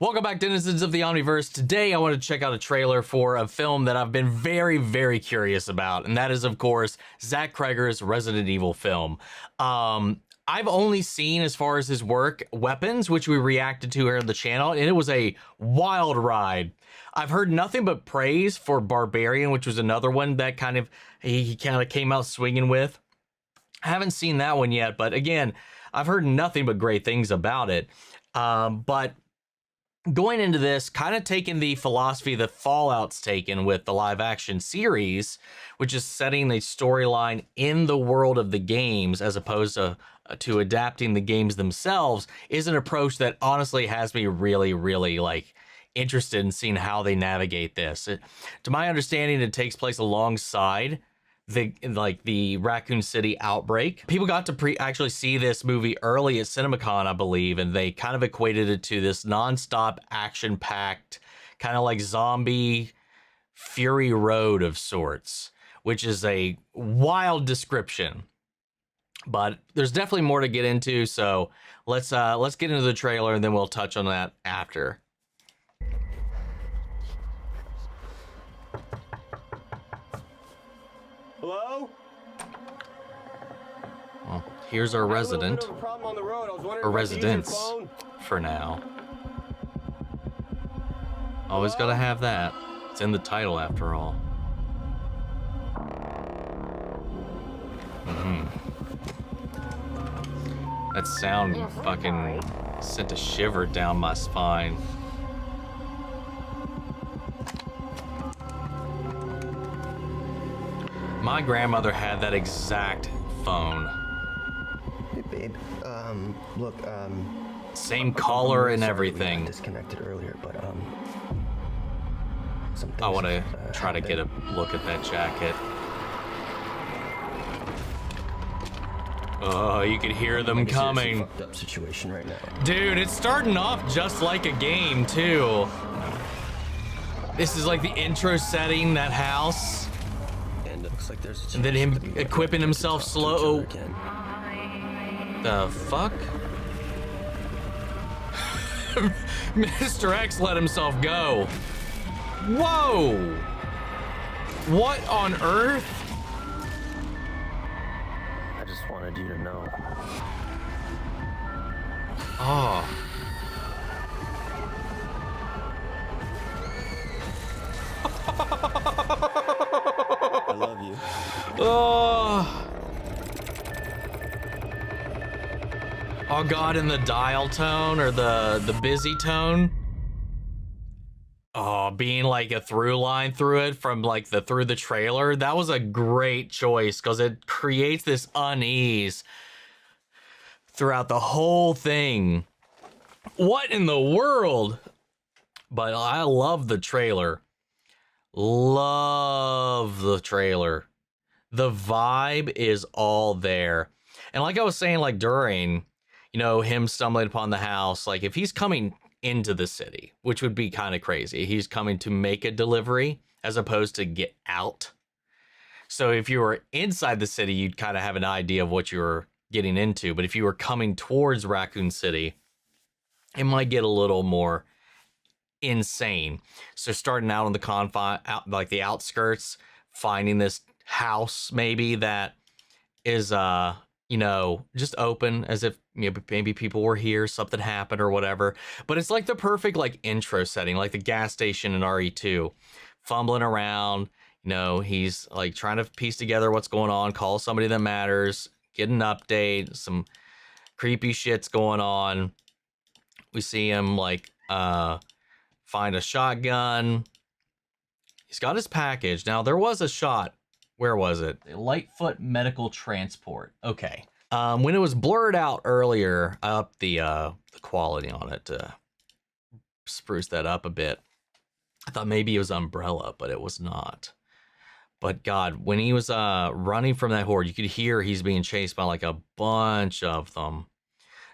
Welcome back, denizens of the Omniverse. Today I want to check out a trailer for a film that I've been very, very curious about, and that is, of course, Zach Cregger's Resident Evil film. I've only seen, as far as his work, Weapons, which we reacted to here on the channel, and it was a wild ride. I've heard nothing but praise for Barbarian, which was another one that he kind of came out swinging with. I haven't seen that one yet, but again, I've heard nothing but great things about it. But going into this, kind of taking the philosophy that Fallout's taken with the live action series, which is setting the storyline in the world of the games as opposed to adapting the games themselves, is an approach that honestly has me really, really interested in seeing how they navigate this. To my understanding, it takes place alongside the Raccoon City outbreak. People got to actually see this movie early at CinemaCon, I believe, and they kind of equated it to this non-stop action-packed kind of like zombie Fury Road of sorts, which is a wild description. But there's definitely more to get into, so let's get into the trailer and then we'll touch on that after. Hello? Well, here's our resident, or residence, for now. Always gotta have that. It's in the title after all. That sound fucking sent a shiver down my spine. My grandmother had that exact phone. Hey, babe. Look, same color and everything. Disconnected earlier, but I want to try to get a look at that jacket. Oh, you can hear them coming. Fucked up situation right now. Dude, it's starting off just like a game too. This is like the intro setting, that house. And it looks like there's And then him equipping himself slow. The fuck? Mr. X let himself go. Whoa! What on earth? I just wanted you to know. Oh. I love you. Oh. Oh god, in the dial tone or the busy tone. Oh, being like a through line through it from like through the trailer. That was a great choice because it creates this unease throughout the whole thing. What in the world? But I love the trailer. Love the trailer. The vibe is all there. And like I was saying, like during, you know, him stumbling upon the house, like if he's coming into the city, which would be kind of crazy. He's coming to make a delivery as opposed to get out. So if you were inside the city, you'd kind of have an idea of what you were getting into. But if you were coming towards Raccoon City, it might get a little more insane. So starting out on the confine, out like the outskirts, finding this house maybe that is you know, just open as if, you know, maybe people were here, something happened or whatever. But it's like the perfect like intro setting, like the gas station in RE2, fumbling around. You know, he's like trying to piece together what's going on, call somebody that matters, get an update, some creepy shit's going on. We see him like find a shotgun. He's got his package. Now there was a shot. Where was it? Lightfoot Medical Transport. Okay. When it was blurred out earlier, I upped the quality on it to spruce that up a bit. I thought maybe it was Umbrella, but it was not. But God, when he was running from that horde, you could hear he's being chased by like a bunch of them.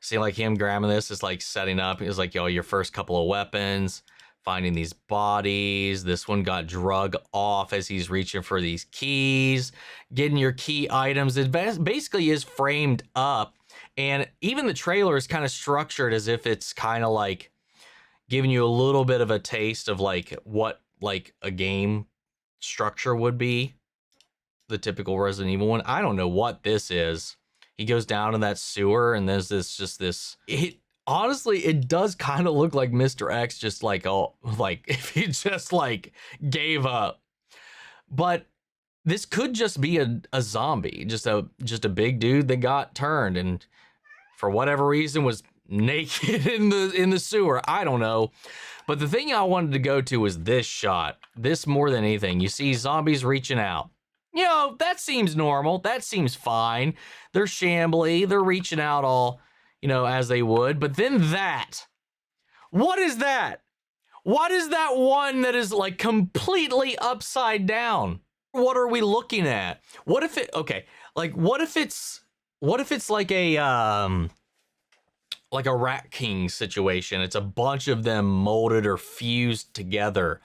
See, like him grabbing this is like setting up. He was like, yo, your first couple of weapons. Finding these bodies. This one got drug off as he's reaching for these keys. Getting your key items. It basically is framed up. And even the trailer is kind of structured as if it's kind of like, giving you a little bit of a taste of like what like a game structure would be, the typical Resident Evil one. I don't know what this is. He goes down in that sewer and there's this it honestly, it does kind of look like Mr. X, just like, oh, like if he just like gave up. But this could just be a zombie, just a big dude that got turned and for whatever reason was naked in the sewer. I don't know. But the thing I wanted to go to was this shot. This more than anything. You see zombies reaching out. You know, that seems normal. That seems fine. They're shambly. They're reaching out all, you know, as they would. But then that. What is that? What is that one that is like completely upside down? What are we looking at? What if it, okay, like what if it's like a Rat King situation? It's a bunch of them molded or fused together,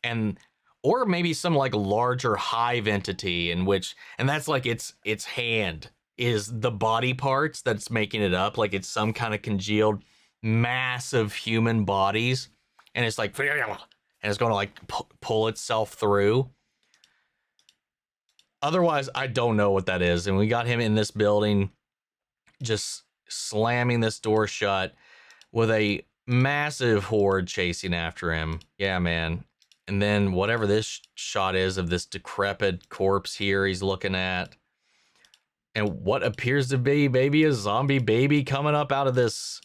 and or maybe some like larger hive entity in which, and that's like its hand is the body parts that's making it up, like it's some kind of congealed mass of human bodies, and it's like, and it's going to like pull itself through. Otherwise, I don't know what that is. And we got him in this building, just slamming this door shut with a massive horde chasing after him. Yeah, man. And then whatever this shot is of this decrepit corpse here he's looking at. And what appears to be maybe a zombie baby coming up out of this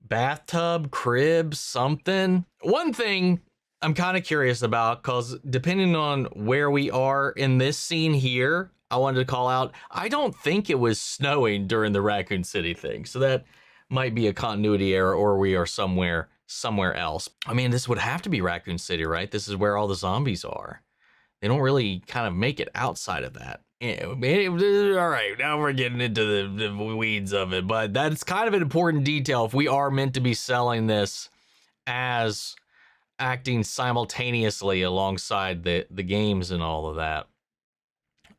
bathtub, crib, something. One thing I'm kind of curious about, because depending on where we are in this scene here, I wanted to call out, I don't think it was snowing during the Raccoon City thing. So that might be a continuity error, or we are somewhere else. I mean, this would have to be Raccoon City, right? This is where all the zombies are. They don't really kind of make it outside of that. All right, now we're getting into the weeds of it, but that's kind of an important detail if we are meant to be selling this as acting simultaneously alongside the games and all of that.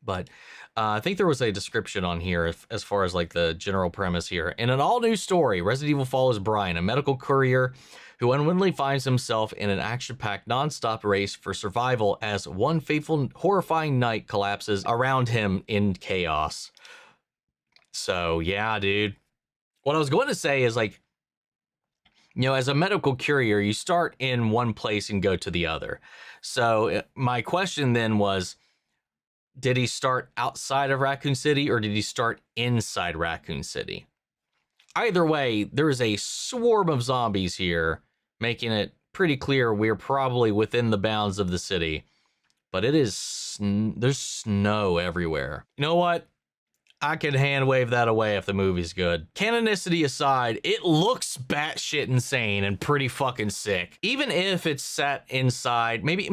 But I think there was a description on here as far as like the general premise here. In an all-new story, Resident Evil follows Brian, a medical courier who unwittingly finds himself in an action-packed non-stop race for survival as one fateful, horrifying night collapses around him in chaos. So yeah, dude. What I was going to say is, like, you know, as a medical courier, you start in one place and go to the other. So my question then was, did he start outside of Raccoon City or did he start inside Raccoon City? Either way, there's a swarm of zombies here, making it pretty clear we're probably within the bounds of the city. But it is, there's snow everywhere. You know what? I could hand wave that away if the movie's good. Canonicity aside, it looks batshit insane and pretty fucking sick. Even if it's set inside, maybe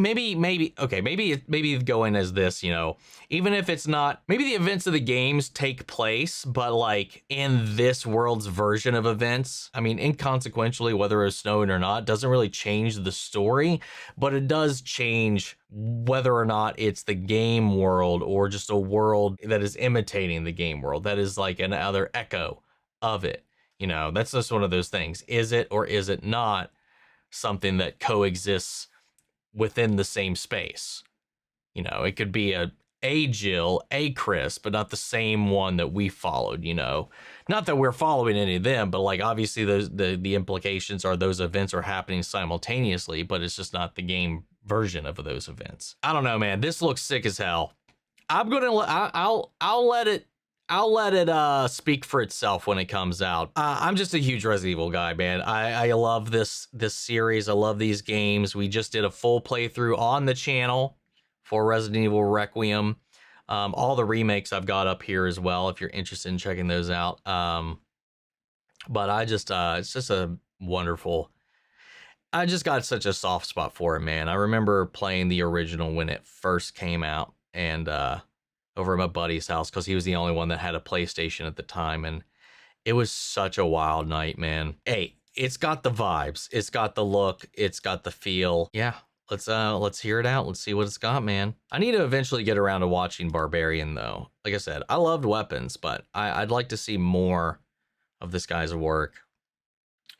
going as this, you know, even if it's not, maybe the events of the games take place, but like in this world's version of events. I mean, inconsequentially, whether it's snowing or not, doesn't really change the story, but it does change whether or not it's the game world or just a world that is imitating the game world, that is like another echo of it. You know, that's just one of those things. Is it or is it not something that coexists within the same space? You know, it could be a Jill, a Chris, but not the same one that we followed, you know. Not that we're following any of them, but like obviously the implications are those events are happening simultaneously, but it's just not the game version of those events. I don't know, man. This looks sick as hell. I'm gonna I'll let it speak for itself when it comes out. I'm just a huge Resident Evil guy, man. I love this series. I love these games. We just did a full playthrough on the channel for Resident Evil Requiem. All the remakes I've got up here as well, if you're interested in checking those out. But I just it's just a wonderful. I just got such a soft spot for it, man. I remember playing the original when it first came out, and over at my buddy's house, because he was the only one that had a PlayStation at the time, and it was such a wild night, man. Hey, it's got the vibes, it's got the look, it's got the feel. Yeah, let's hear it out. Let's see what it's got, man. I need to eventually get around to watching Barbarian, though. Like I said, I loved Weapons, but I'd like to see more of this guy's work.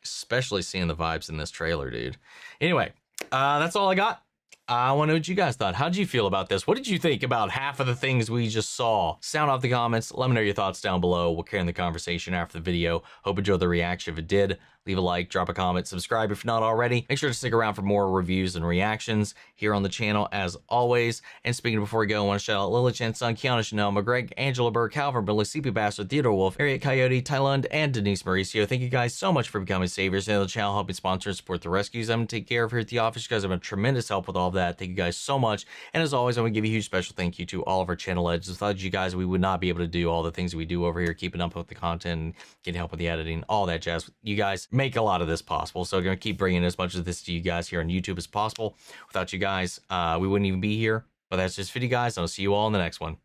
especially seeing the vibes in this trailer, dude. Anyway, that's all I got. I want to know what you guys thought. How did you feel about this? What did you think about half of the things we just saw? Sound off the comments. Let me know your thoughts down below. We'll carry on the conversation after the video. Hope you enjoyed the reaction. If it did, leave a like, drop a comment, subscribe if you're not already. Make sure to stick around for more reviews and reactions here on the channel as always. And speaking of before we go, I want to shout out Lily Chan, Son, Kiana, Chanel, McGreg, Angela Burr, Calvin, Billy, CP Bastard, Theodore Wolf, Harriet Coyote, Thailand, and Denise Mauricio. Thank you guys so much for becoming saviors of the channel, helping sponsor and support the rescues I'm going to take care of here at the office. You guys have been tremendous help with all of that. Thank you guys so much. And as always, I want to give you a huge special thank you to all of our channel legends. Without you guys, we would not be able to do all the things we do over here, keeping up with the content and getting help with the editing, all that jazz. You guys make a lot of this possible. So I'm going to keep bringing as much of this to you guys here on YouTube as possible. Without you guys, we wouldn't even be here. But that's just for you guys. I'll see you all in the next one.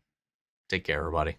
Take care, everybody.